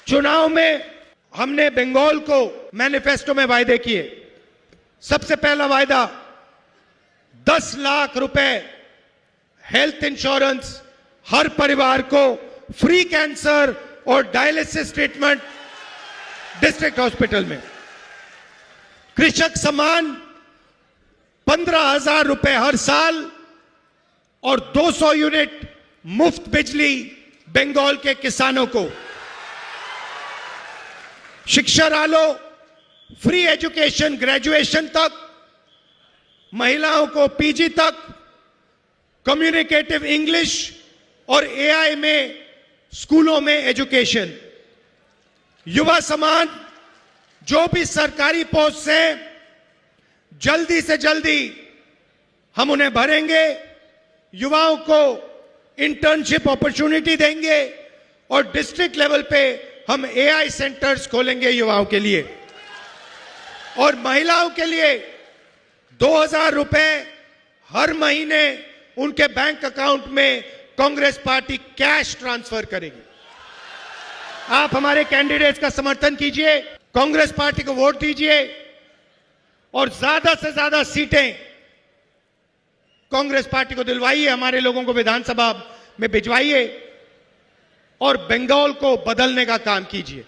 चुनाव में हमने बंगाल को मैनिफेस्टो में वायदे किए। सबसे पहला वायदा 10 लाख रुपए हेल्थ इंश्योरेंस, हर परिवार को फ्री कैंसर और डायलिसिस ट्रीटमेंट डिस्ट्रिक्ट हॉस्पिटल में। कृषक सम्मान 15,000 रुपए हर साल और 200 यूनिट मुफ्त बिजली बंगाल के किसानों को। शिक्षा आलो, फ्री एजुकेशन ग्रेजुएशन तक, महिलाओं को पीजी तक, कम्युनिकेटिव इंग्लिश और एआई में स्कूलों में एजुकेशन। युवा सम्मान, जो भी सरकारी पोस्ट से जल्दी से जल्दी हम उन्हें भरेंगे, युवाओं को इंटर्नशिप अपॉर्चुनिटी देंगे और डिस्ट्रिक्ट लेवल पे हम एआई सेंटर्स खोलेंगे युवाओं के लिए। और महिलाओं के लिए 2,000 रुपए हर महीने उनके बैंक अकाउंट में कांग्रेस पार्टी कैश ट्रांसफर करेगी। आप हमारे कैंडिडेट्स का समर्थन कीजिए, कांग्रेस पार्टी को वोट दीजिए और ज्यादा से ज्यादा सीटें कांग्रेस पार्टी को दिलवाइए, हमारे लोगों को विधानसभा में भिजवाइए और बंगाल को बदलने का काम कीजिए।